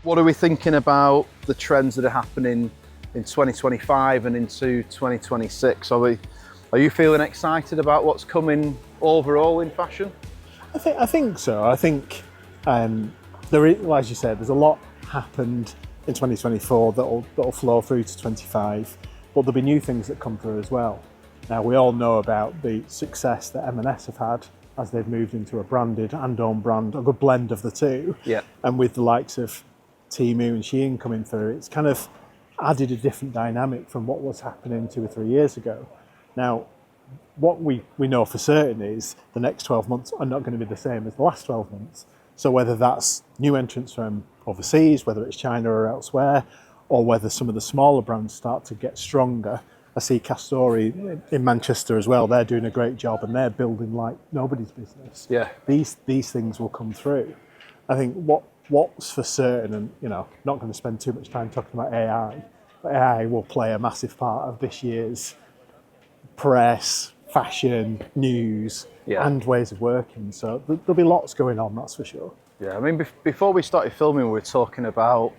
What are we thinking about the trends that are happening in 2025 and into 2026? Are you feeling excited about what's coming overall in fashion? I think so. I think there is, well, as you said, there's a lot happened in 2024 that'll flow through to 25, but there'll be new things that come through as well. Now, we all know about the success that M&S have had as they've moved into a branded and own brand, a good blend of the two. Yeah. And with the likes of Temu and Shein coming through, it's kind of added a different dynamic from what was happening 2 or 3 years ago. Now, what we know for certain is the next 12 months are not going to be the same as the last 12 months. So whether that's new entrants from overseas, whether it's China or elsewhere, or whether some of the smaller brands start to get stronger. I see Castori in Manchester as well. They're doing a great job and they're building like nobody's business. Yeah. These things will come through. I think what's for certain, and not going to spend too much time talking about AI, but AI will play a massive part of this year's press, fashion, news, and ways of working. So there'll be lots going on, that's for sure. Yeah, I mean, before we started filming, we were talking about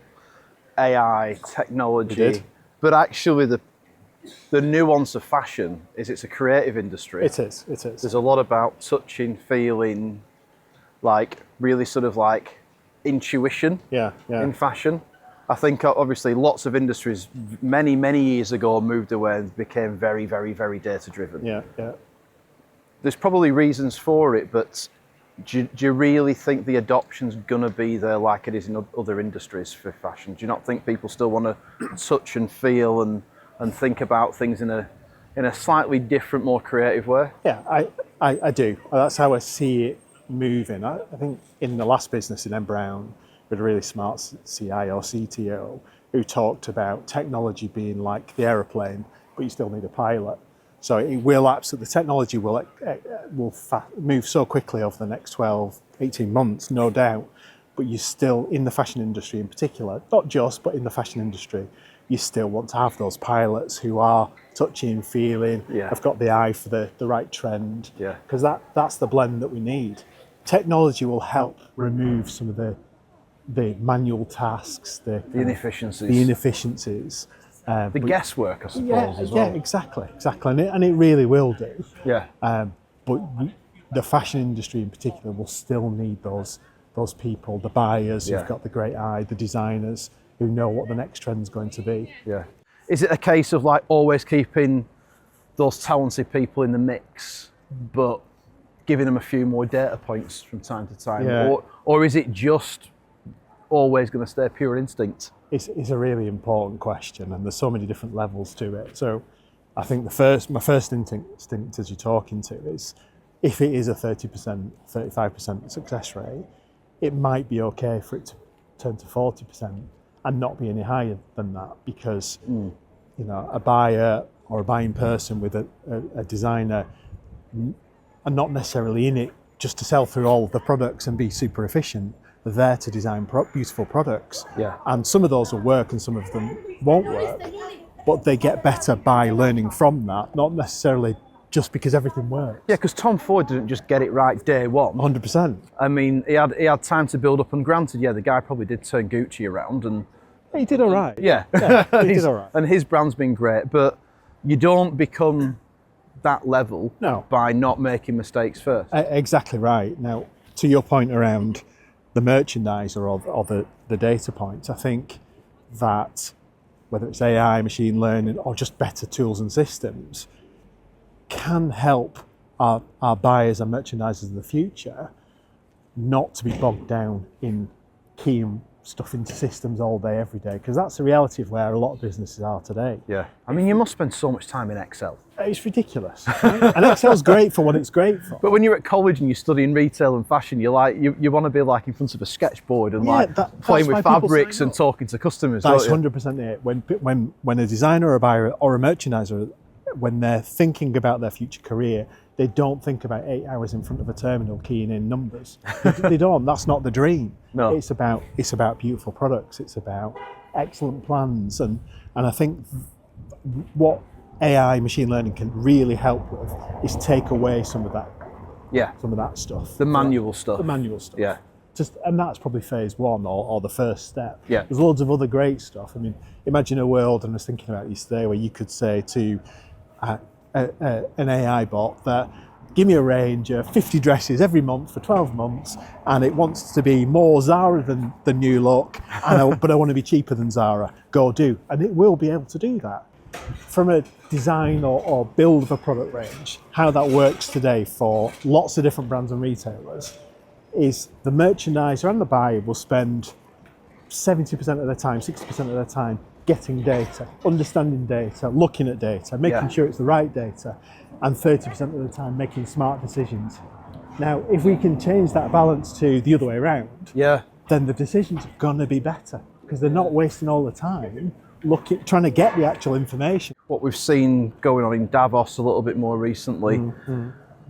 AI, technology, but actually the nuance of fashion is it's a creative industry. It is. There's a lot about touching, feeling, like really sort of like intuition in fashion. I think obviously lots of industries many years ago moved away and became very, very, very data driven. Yeah. There's probably reasons for it, but do you really think the adoption's going to be there like it is in other industries for fashion? Do you not think people still want to touch and feel and think about things in a slightly different, more creative way? Yeah, I do. That's how I see it moving. I think in the last business in M Brown, we had a really smart CIO, CTO, who talked about technology being like the aeroplane, but you still need a pilot. So it will the technology will move so quickly over the next 12, 18 months, no doubt. But you still, in the fashion industry in particular, not just, but in the fashion industry, you still want to have those pilots who are touching, feeling, have got the eye for the right trend. Yeah. Because that's the blend that we need. Technology will help remove some of the manual tasks, the inefficiencies. The guesswork, I suppose, as well. Yeah, exactly. And it really will do. Yeah. But the fashion industry in particular will still need those people, the buyers who've got the great eye, the designers who know what the next trend's going to be. Yeah. Is it a case of like always keeping those talented people in the mix, but giving them a few more data points from time to time? Yeah. Or is it just always going to stay pure instinct? It's a really important question, and there's so many different levels to it. So I think my first instinct as you're talking to is, if it is a 30%, 35% success rate, it might be okay for it to turn to 40% and not be any higher than that, because a buyer or a buying person with a designer are not necessarily in it just to sell through all of the products and be super efficient. They're there to design beautiful products. Yeah. And some of those will work and some of them won't work, but they get better by learning from that, not necessarily just because everything works. Yeah, because Tom Ford didn't just get it right day one. 100%. I mean, he had time to build up, and granted, the guy probably did turn Gucci around, and he did all right. Yeah, he did all right. And his brand's been great, but you don't become that level by not making mistakes first. Exactly right. Now, to your point around the merchandiser or the data points, I think that whether it's AI, machine learning, or just better tools and systems, can help our buyers and merchandisers in the future not to be bogged down in keying stuff into systems all day, every day, because that's the reality of where a lot of businesses are today. Yeah. I mean, you must spend so much time in Excel. It's ridiculous. Right? And Excel's great for what it's great for. But when you're at college and you're studying retail and fashion, you want to be like in front of a sketchboard and playing with fabrics and talking to customers. That's 100% it. When a designer or a buyer or a merchandiser, when they're thinking about their future career, they don't think about 8 hours in front of a terminal keying in numbers. They don't. That's not the dream. No. It's about beautiful products. It's about excellent plans, and I think what AI, machine learning can really help with is take away some of that. Yeah. Some of that stuff. The manual stuff. The manual stuff. Yeah. and that's probably phase one or the first step. Yeah. There's loads of other great stuff. I mean, imagine a world, and I was thinking about this today, where you could say to an AI bot that, give me a range of 50 dresses every month for 12 months, and it wants to be more Zara than New Look, but I want to be cheaper than Zara. Go do. And it will be able to do that. From a design or build of a product range, how that works today for lots of different brands and retailers is the merchandiser and the buyer will spend 70% of their time, 60% of their time getting data, understanding data, looking at data, making sure it's the right data, and 30% of the time making smart decisions. Now, if we can change that balance to the other way around, then the decisions are going to be better because they're not wasting all the time trying to get the actual information. What we've seen going on in Davos a little bit more recently,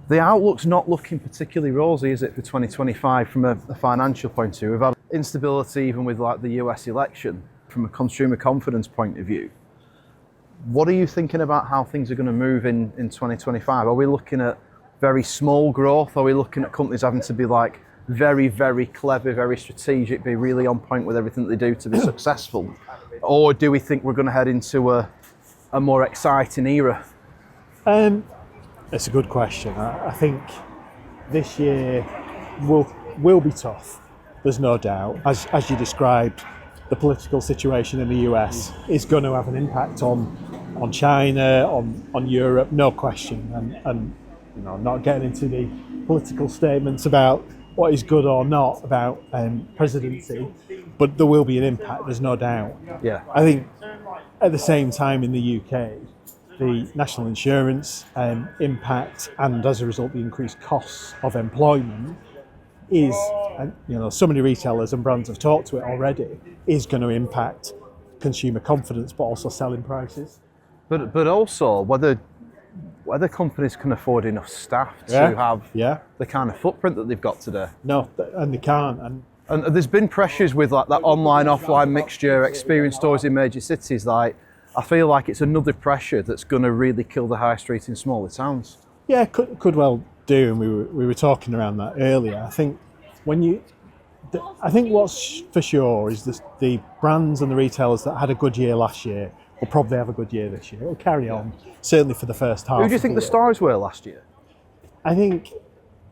the outlook's not looking particularly rosy, is it, for 2025 from a financial point of view? We've had instability even with like the US election from a consumer confidence point of view. What are you thinking about how things are going to move in 2025? Are we looking at very small growth? Are we looking at companies having to be like very, very clever, very strategic, be really on point with everything they do to be successful? Or do we think we're going to head into a more exciting era? It's a good question. I think this year will be tough. There's no doubt. As you described, the political situation in the US is going to have an impact on China, on Europe, no question. And you know, not getting into the political statements about what is good or not about presidency, but there will be an impact, there's no doubt. Yeah. I think at the same time in the UK, the national insurance impact, and as a result the increased costs of employment is, and you know, so many retailers and brands have talked to it already, is going to impact consumer confidence but also selling prices. But also whether companies can afford enough staff to have the kind of footprint that they've got today. No, and they can't. And there's been pressures with like that online offline mixture, experience stores in major cities. Like, I feel like it's another pressure that's going to really kill the high street in smaller towns. Yeah, could well do, and we were talking around that earlier. I think what's for sure is the brands and the retailers that had a good year last year will probably have a good year this year. It'll carry on, certainly for the first half. Who do you think the stars were last year? I think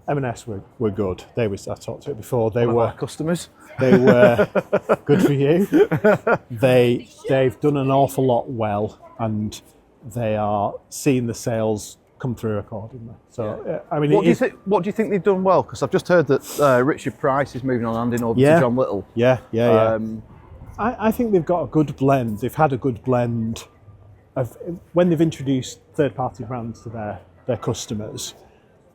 M&S were good. I talked to it before. They were our customers. They were good for you. They've done an awful lot well, and they are seeing the sales come through accordingly. So I mean, what do you think they've done well? Because I've just heard that Richard Price is moving on, handing over to John Little. Yeah. I think they've got a good blend. They've had a good blend of when they've introduced third-party brands to their customers,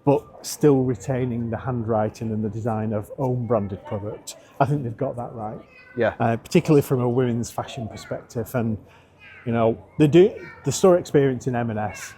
but still retaining the handwriting and the design of own branded product. I think they've got that right. Yeah. Particularly from a women's fashion perspective, and you know, the store experience in M&S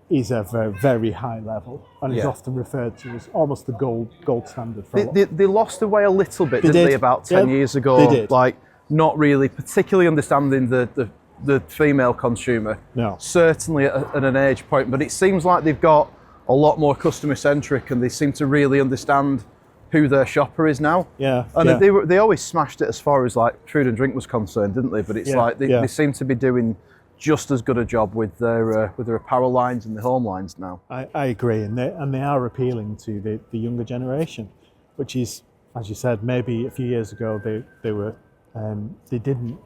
is of a very high level, and is often referred to as almost the gold standard. They lost their way a little bit, didn't they, about 10 years ago? They did. Like, not really particularly understanding the female consumer. No. Certainly at an age point, but it seems like they've got a lot more customer centric, and they seem to really understand who their shopper is now. Yeah. And they always smashed it as far as like food and drink was concerned, didn't they? But it's like they seem to be doing just as good a job with their apparel lines and the home lines now. I agree, and they are appealing to the younger generation, which is, as you said, maybe a few years ago they didn't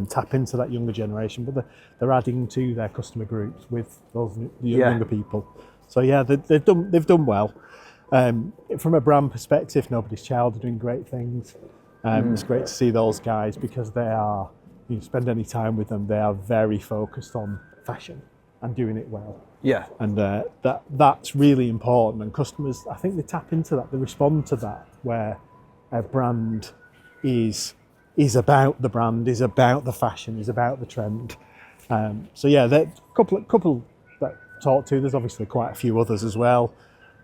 tap into that younger generation, but they're adding to their customer groups with those younger people. So they've done well. From a brand perspective, Nobody's Child are doing great things. It's great to see those guys because they are. You spend any time with them, they are very focused on fashion and doing it well. Yeah. And that's really important. And customers, I think they tap into that. They respond to that, where a brand is about the brand, is about the fashion, is about the trend. There couple that I talked to. There's obviously quite a few others as well.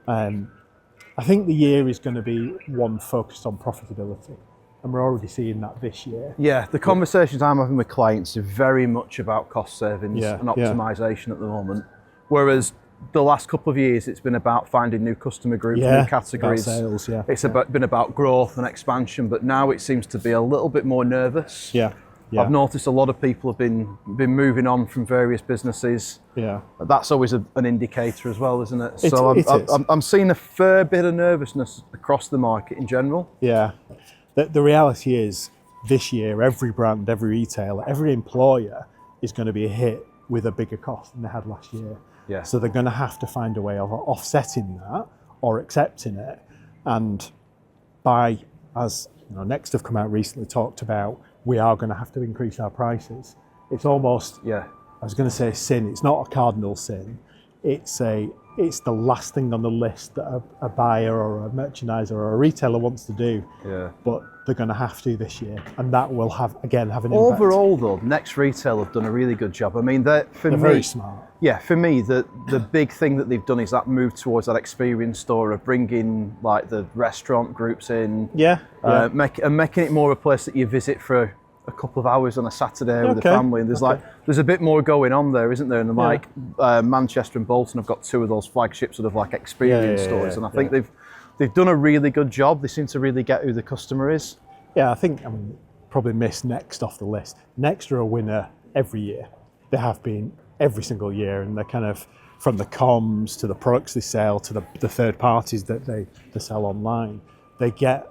I think the year is going to be one focused on profitability, and we're already seeing that this year. Yeah, the conversations I'm having with clients are very much about cost savings and optimization at the moment. Whereas the last couple of years, it's been about finding new customer groups, Yeah, new categories. about sales, yeah. It's been about growth and expansion, but now it seems to be a little bit more nervous. Yeah, yeah. I've noticed a lot of people have been moving on from various businesses. Yeah. That's always an indicator as well, isn't it? It So is. I'm seeing a fair bit of nervousness across the market in general. Yeah. The reality is, this year, every brand, every retailer, every employer is going to be hit with a bigger cost than they had last year. Yeah. So they're going to have to find a way of offsetting that or accepting it. And as Next have come out recently, talked about, we are going to have to increase our prices. It's almost, I was going to say sin. It's not a cardinal sin. It's the last thing on the list that a buyer or a merchandiser or a retailer wants to do. Yeah. But they're going to have to this year, and that will have an impact. Overall, though, Next Retail have done a really good job. I mean, they're very smart. Yeah, for me, the big thing that they've done is that move towards that experience store of bringing like the restaurant groups in. Making it more a place that you visit for a couple of hours on a Saturday with the family. And there's a bit more going on there, isn't there? And Manchester and Bolton have got two of those flagship sort of like experience stores, and I think they've done a really good job. They seem to really get who the customer is. Yeah, I think probably missed Next off the list. Next are a winner every year. They have been every single year, and they're kind of, from the comms to the products they sell to the third parties that they sell online, they get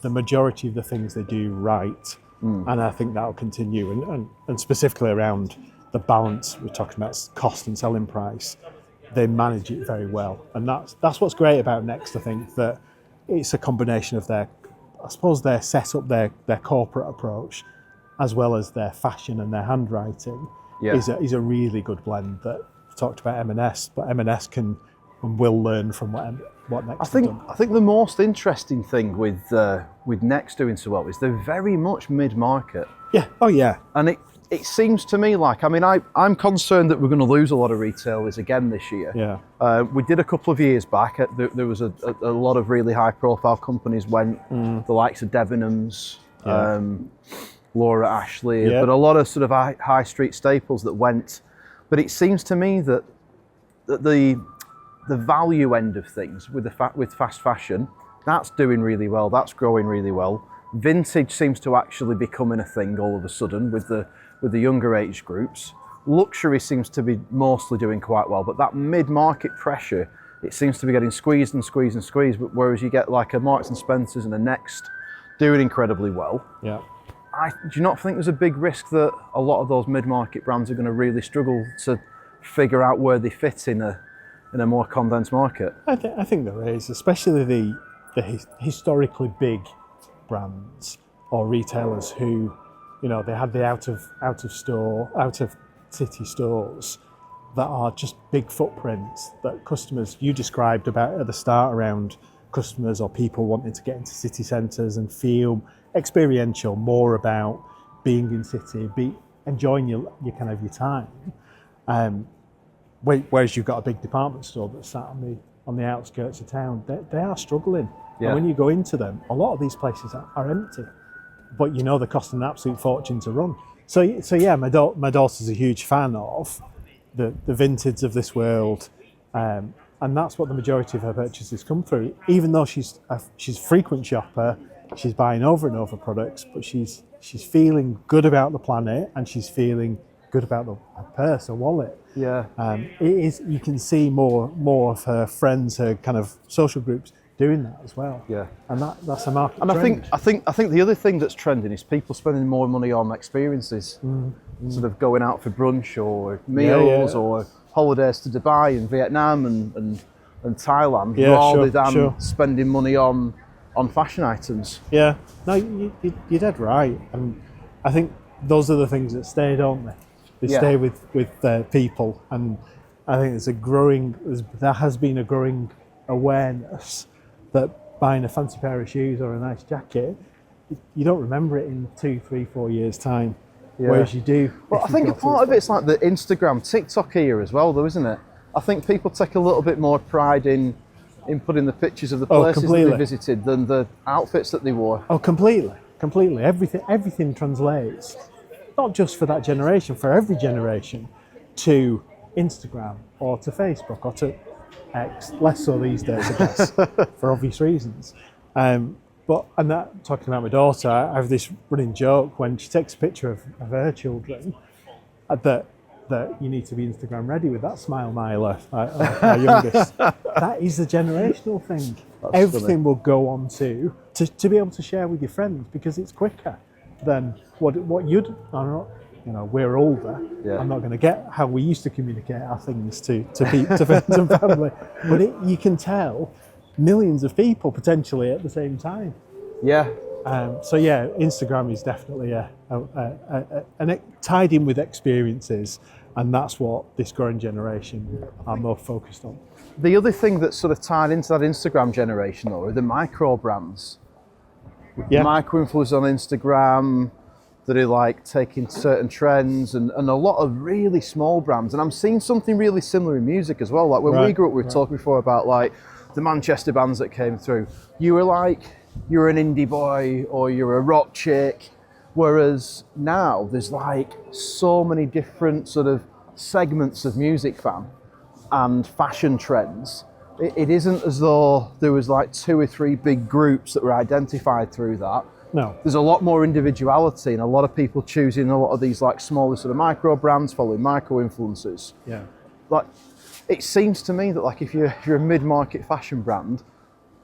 the majority of the things they do right. And I think that'll continue. And specifically around the balance, we're talking about cost and selling price, they manage it very well. And that's what's great about Next, I think, that it's a combination of their setup, their corporate approach, as well as their fashion and their handwriting is a really good blend that we've talked about M&S, but M&S can and will learn from what Next have done. I think the most interesting thing with Next doing so well is they're very much mid-market. Yeah. Oh yeah. And it seems to me like, I'm concerned that we're going to lose a lot of retailers again this year. Yeah. We did a couple of years back. There was a lot of really high-profile companies went, the likes of Debenhams, Laura Ashley, but a lot of sort of high street staples that went. But it seems to me that the value end of things with fast fashion, that's doing really well. That's growing really well. Vintage seems to actually becoming a thing all of a sudden with the younger age groups. Luxury seems to be mostly doing quite well, but that mid-market pressure, it seems to be getting squeezed and squeezed and squeezed. Whereas you get like a Marks and Spencer's and a Next doing incredibly well. Yeah. Do you not think there's a big risk that a lot of those mid-market brands are going to really struggle to figure out where they fit in a more condensed market? I think there is, especially the historically big brands or retailers who, they had the out of city stores that are just big footprints that customers, you described about at the start around customers or people wanting to get into city centres and feel experiential, more about being in city, enjoying your kind of your time. Whereas you've got a big department store that's sat on the outskirts of town, they are struggling. Yeah. And when you go into them, a lot of these places are empty, but they're costing an absolute fortune to run. So yeah, my daughter's a huge fan of the Vintage of this world, and that's what the majority of her purchases come through. Even though she's a frequent shopper, she's buying over and over products, but she's feeling good about the planet and she's feeling good about her purse or wallet. Yeah. It is. You can see more of her friends, her kind of social groups doing that as well. Yeah. And that's a market trend. I think the other thing that's trending is people spending more money on experiences, sort of going out for brunch or meals or holidays to Dubai and Vietnam and Thailand, rather than spending money on fashion items. Yeah. No, you're dead right. And I think those are the things that stay, don't they? They stay with people, and I think there has been a growing awareness that buying a fancy pair of shoes or a nice jacket, you don't remember it in 2, 3, 4 years' time, whereas you do. Well, I think a part of it's like the Instagram, TikTok era as well, though, isn't it? I think people take a little bit more pride in putting the pictures of the places that they visited than the outfits that they wore. Oh, completely. Everything translates, not just for that generation, for every generation, to Instagram or to Facebook or to X, less so these days, I guess, for obvious reasons. Talking about my daughter, I have this running joke when she takes a picture of her children that you need to be Instagram ready with that smile, Myla, our youngest. That is a generational thing. That's Everything funny. will go on to be able to share with your friends because it's quicker than what you'd. I'm not, we're older. Yeah. I'm not going to get how we used to communicate our things to friends and family, but you can tell millions of people potentially at the same time. Yeah. So yeah, Instagram is definitely tied in with experiences, and that's what this growing generation are more focused on. The other thing that's sort of tied into that Instagram generation, though, are the micro brands. Yeah. Micro influencers on Instagram that are like taking certain trends and a lot of really small brands. And I'm seeing something really similar in music as well. Like when we grew up, we were talking before about like the Manchester bands that came through. You were an indie boy or you're a rock chick. Whereas now there's like so many different sort of segments of music fan and fashion trends. It isn't as though there was like 2 or 3 big groups that were identified through that. No. There's a lot more individuality and a lot of people choosing a lot of these like smaller sort of micro brands, following micro influencers. Yeah. Like, it seems to me that like if you're a mid-market fashion brand,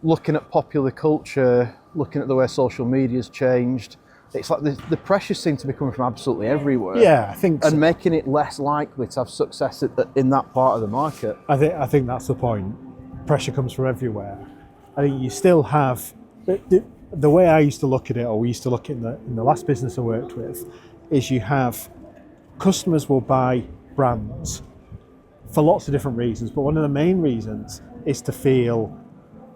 looking at popular culture, looking at the way social media's changed, it's like the pressures seem to be coming from absolutely everywhere. Yeah, I think and making it less likely to have success in that part of the market. I think that's the point. Pressure comes from everywhere. I think you still have the way I used to look at it, or we used to look at it in the last business I worked with, is you have customers will buy brands for lots of different reasons, but one of the main reasons is to feel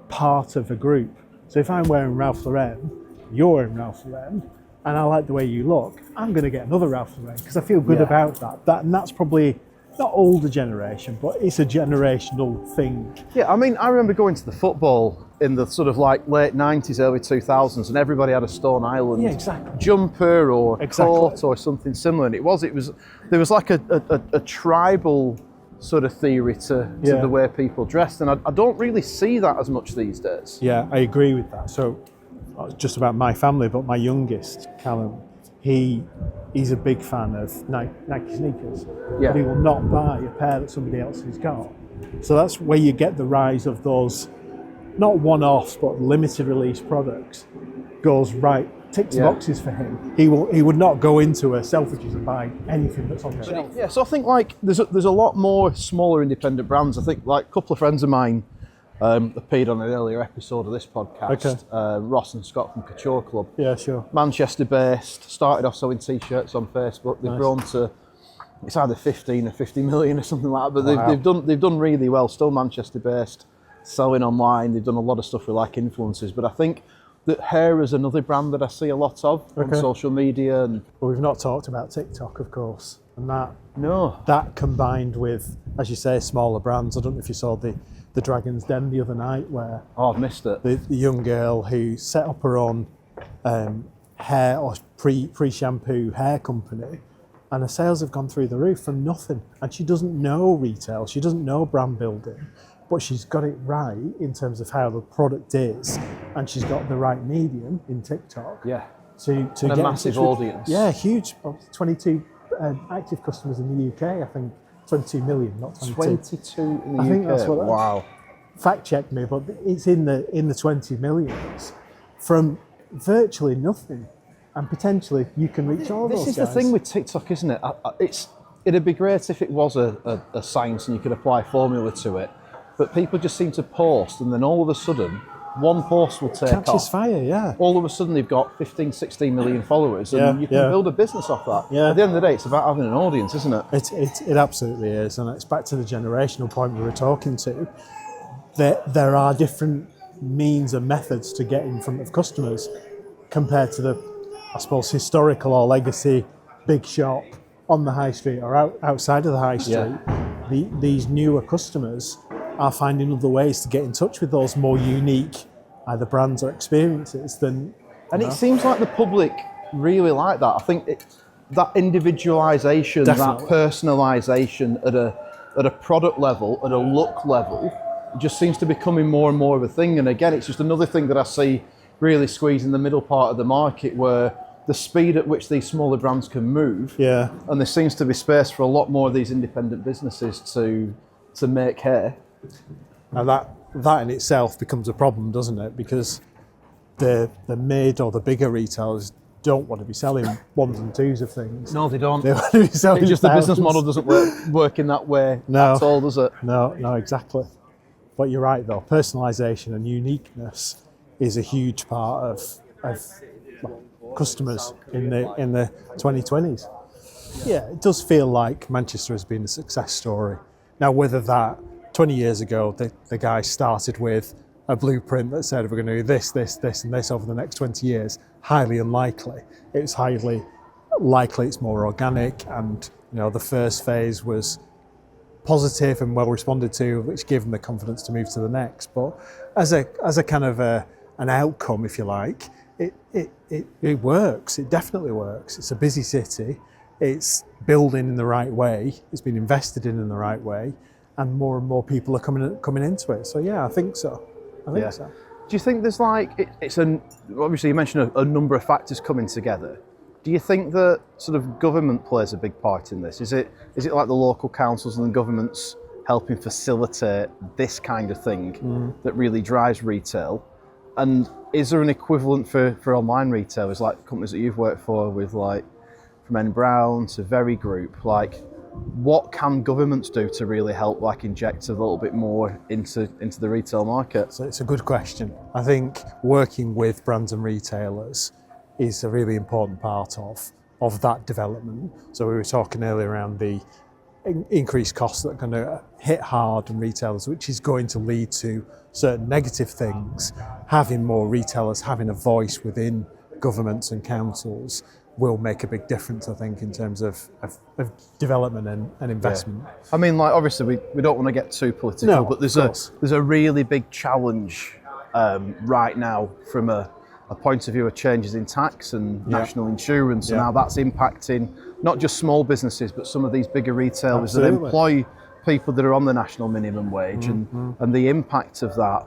part of a group. So if I'm wearing Ralph Lauren, you're wearing Ralph Lauren, and I like the way you look, I'm going to get another Ralph Lauren because I feel good about that. And that's probably not older generation, but it's a generational thing. Yeah, I mean, I remember going to the football in the sort of like late 90s, early 2000s, and everybody had a Stone Island jumper or coat or something similar. And there was like a tribal sort of theory to the way people dressed, and I don't really see that as much these days. Yeah, I agree with that. So, just about my family, but my youngest, Callum, he's a big fan of Nike sneakers, but he will not buy a pair that somebody else has got. So that's where you get the rise of those, not one-offs, but limited release products. Ticks boxes for him. He would not go into a Selfridges and buy anything that's on the shelf. Yeah, so I think like there's a lot more smaller independent brands. I think like a couple of friends of mine appeared on an earlier episode of this podcast. Ross and Scott from Couture Club. Yeah, sure. Manchester based, started off selling t-shirts on Facebook. They've grown to, it's either 15 or 50 million or something like that, but they've done really well. Still Manchester based, selling online. They've done a lot of stuff with like influencers, but I think that hair is another brand that I see a lot of on social media. And well, we've not talked about TikTok, of course, and that combined with, as you say, smaller brands. I don't know if you saw the Dragon's Den the other night, where I've missed it. The young girl who set up her own hair or pre-shampoo hair company, and her sales have gone through the roof from nothing. And she doesn't know retail, she doesn't know brand building, but she's got it right in terms of how the product is, and she's got the right medium in TikTok. Yeah. To get a massive audience. Yeah, huge. 22 active customers in the UK, I think. 22 million, not 22. 22 in the UK. I think that's what. Wow. Fact check me, but it's in the 20 millions from virtually nothing, and potentially you can reach all those guys. This is the thing with TikTok, isn't it? It'd be great if it was a science and you could apply a formula to it, but people just seem to post, and then all of a sudden, one post will take off. Catches fire, yeah. All of a sudden, they've got 15, 16 million followers, and you can build a business off that. Yeah. At the end of the day, it's about having an audience, isn't it? It absolutely is, and it's back to the generational point we were talking to. There are different means and methods to get in front of customers compared to the, I suppose, historical or legacy big shop on the high street or outside of the high street. These newer customers are finding other ways to get in touch with those more unique either brands or experiences than... It seems like the public really like that. I think that individualisation, that personalisation at a product level, at a look level, it just seems to be becoming more and more of a thing. And again, it's just another thing that I see really squeezing the middle part of the market, where the speed at which these smaller brands can move, and there seems to be space for a lot more of these independent businesses to make hay. Now that in itself becomes a problem, doesn't it? Because the mid or the bigger retailers don't want to be selling ones and twos of things. No, they don't. They want to be selling It's just the thousands. business model doesn't work in that way No. at all, does it? No, exactly. But you're right though, personalisation and uniqueness is a huge part of customers in the 2020s. Yeah, it does feel like Manchester has been a success story. Now, whether that 20 years ago, the guy started with a blueprint that said we're going to do this, this, this, and this over the next 20 years, highly unlikely. It's highly likely it's more organic, and the first phase was positive and well responded to, which gave them the confidence to move to the next. But as a kind of an outcome, if you like, it works. It definitely works. It's a busy city. It's building in the right way. It's been invested in the right way, and more people are coming into it. So yeah, I think so. I think so. Do you think there's obviously you mentioned a number of factors coming together. Do you think that sort of government plays a big part in this? Is it like the local councils and the governments helping facilitate this kind of thing that really drives retail? And is there an equivalent for online retailers, like companies that you've worked for, with like from N Brown to Very Group? Like, what can governments do to really help inject a little bit more into the retail market? So it's a good question. I think working with brands and retailers is a really important part of that development. So we were talking earlier around the increased costs that are going to hit hard on retailers, which is going to lead to certain negative things. Having more retailers, having a voice within governments and councils will make a big difference, I think, in terms of development and investment. Yeah. I mean, obviously we don't want to get too political, but there's a really big challenge right now from a point of view of changes in tax and national insurance, and how that's impacting not just small businesses, but some of these bigger retailers that employ people that are on the national minimum wage, and the impact of that.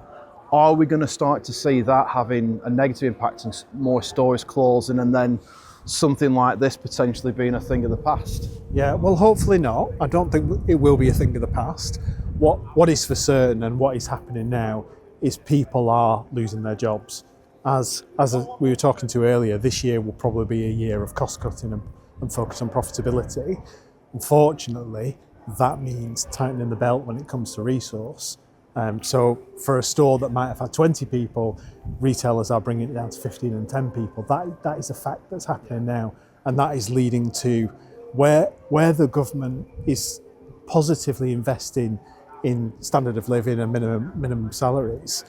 Are we going to start to see that having a negative impact and more stores closing, and then something like this potentially being a thing of the past? Yeah, well, hopefully not. I don't think it will be a thing of the past. What is for certain and what is happening now is people are losing their jobs. As we were talking to earlier, this year will probably be a year of cost cutting and focus on profitability. Unfortunately, that means tightening the belt when it comes to resource. So for a store that might have had 20 people, retailers are bringing it down to 15 and 10 people. That is a fact that's happening now. And that is leading to where the government is positively investing in standard of living and minimum salaries,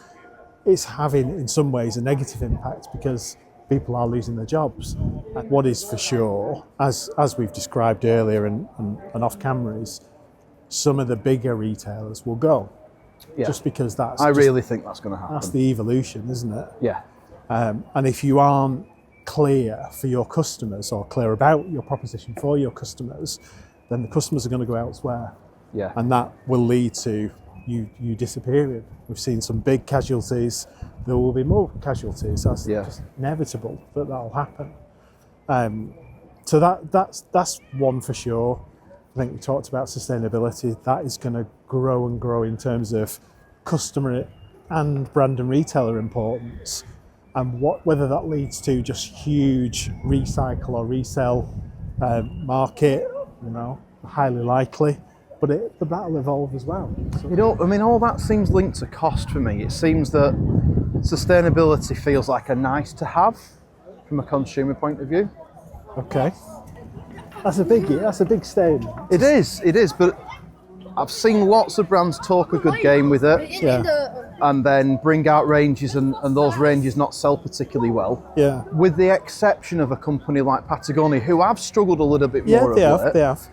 it's having in some ways a negative impact because people are losing their jobs. And what is for sure, as we've described earlier and off camera, is some of the bigger retailers will go. Yeah. Just because I really think that's going to happen. That's the evolution, isn't it? Yeah. And if you aren't clear for your customers or clear about your proposition for your customers, then the customers are going to go elsewhere. Yeah. And that will lead to you disappearing. We've seen some big casualties. There will be more casualties. That's just inevitable that'll happen. So that's one for sure. I think we talked about sustainability. That is going to grow and grow in terms of customer and brand and retailer importance, and whether that leads to just huge recycle or resell market, highly likely. But that'll evolve as well. So, all that seems linked to cost for me. It seems that sustainability feels like a nice to have from a consumer point of view. Okay. That's a big statement. It is, but I've seen lots of brands talk a good game with it, and then bring out ranges and those ranges not sell particularly well. Yeah. With the exception of a company like Patagonia, who have struggled a little bit more of it. They have.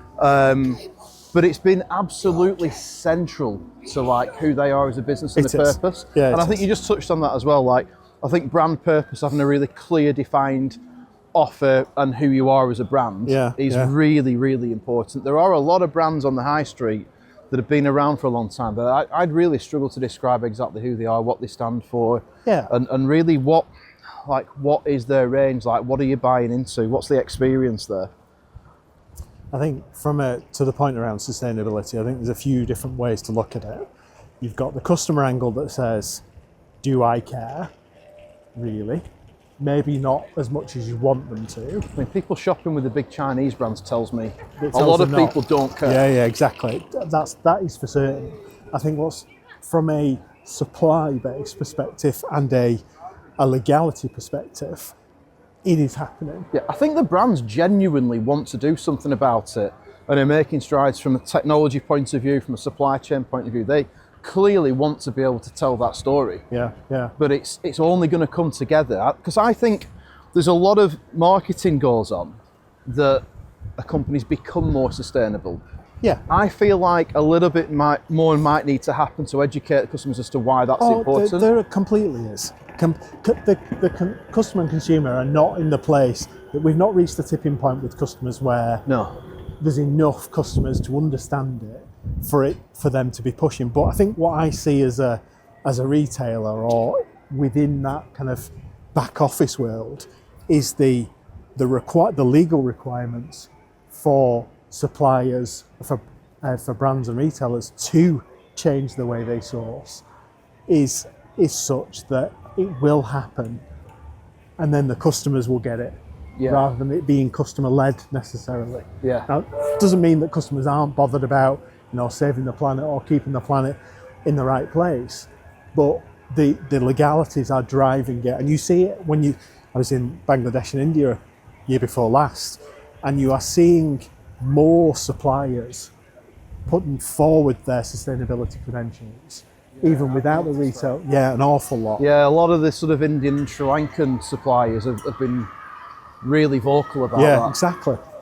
But it's been absolutely central to who they are as a business and a purpose. Yeah, and I think you just touched on that as well. I think brand purpose, having a really clear defined offer and who you are as a brand is really, really important. There are a lot of brands on the high street that have been around for a long time, but I'd really struggle to describe exactly who they are, what they stand for, Yeah. and really what is their range, like what are you buying into, what's the experience there? I think to the point around sustainability, I think there's a few different ways to look at it. You've got the customer angle that says, do I care? Really? Maybe not as much as you want them to. I mean, people shopping with the big Chinese brands tells me It a lot tells of them not. people don't care. Yeah, exactly. That is for certain. I think what's from a supply-based perspective and a legality perspective, it is happening. Yeah, I think the brands genuinely want to do something about it and are making strides from a technology point of view, from a supply chain point of view. They clearly want to be able to tell that story. Yeah. But it's only going to come together, because I think there's a lot of marketing goes on that a company's become more sustainable. Yeah. I feel like a little bit more might need to happen to educate customers as to why that's important. There completely is. The customer and consumer are not in the place that we've not reached the tipping point with customers where No. there's enough customers to understand it for them to be pushing. But I think what I see as a retailer or within that kind of back office world is the legal requirements for suppliers, for brands and retailers to change the way they source is such that it will happen, and then the customers will get it. Yeah. Rather than it being customer-led necessarily. Yeah. Now, it doesn't mean that customers aren't bothered about, saving the planet or keeping the planet in the right place, but the legalities are driving it. And you see it I was in Bangladesh and India year before last, and you are seeing more suppliers putting forward their sustainability credentials, even without the retail. Yeah, an awful lot. Yeah, a lot of the sort of Indian and Sri Lankan suppliers have been really vocal about that.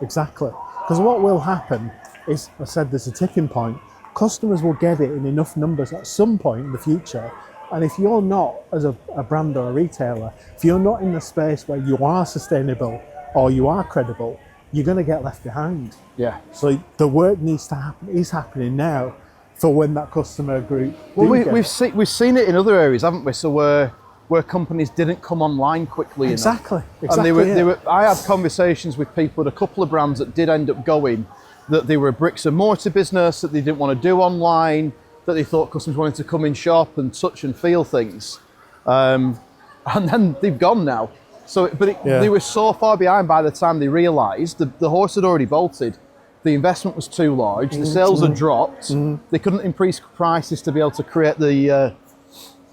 Exactly. Because what will happen is, I said there's a tipping point. Customers will get it in enough numbers at some point in the future. And if you're not, as a brand or a retailer, if you're not in the space where you are sustainable or you are credible, you're going to get left behind. Yeah. So the work needs to happen, is happening now for when that customer group. Well, we've seen it in other areas, haven't we? So where companies didn't come online quickly enough. Exactly. And I had conversations with people at a couple of brands that did end up going, that they were a bricks and mortar business, that they didn't want to do online, that they thought customers wanted to come in shop and touch and feel things. And then they've gone now. They were so far behind by the time they realised the horse had already bolted. The investment was too large, the sales had dropped, they couldn't increase prices to be able to create the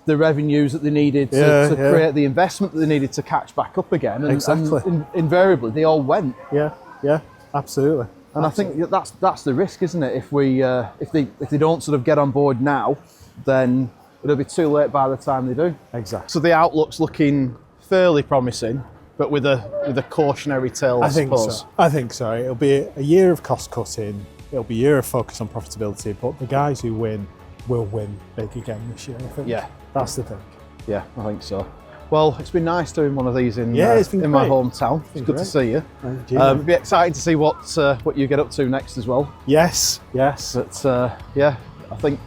revenues that they needed to create the investment that they needed to catch back up again. And invariably, they all went. Yeah, absolutely. And I think that's the risk, isn't it? If they don't sort of get on board now, then it'll be too late by the time they do. Exactly. So the outlook's looking fairly promising, but with a cautionary tale, I suppose. I think so. It'll be a year of cost cutting. It'll be a year of focus on profitability. But the guys who win will win big again this year. I think. Yeah, that's the thing. Yeah, I think so. Well, it's been nice doing one of these in my hometown. It's good to see you. It'll be exciting to see what you get up to next as well. Yes. But I think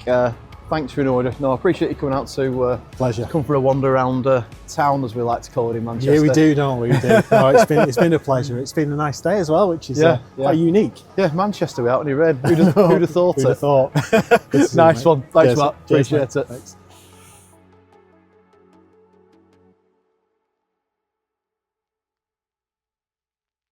thanks for in order. No, I appreciate you coming out to pleasure. Come for a wander around town, as we like to call it in Manchester. Yeah, we do, don't we? No, it's been a pleasure. It's been a nice day as well, which is quite unique. Yeah, Manchester without any rain. Who'd have thought it? Who'd have thought? Nice one. Thanks, Matt. Cheers, Appreciate it. Thanks.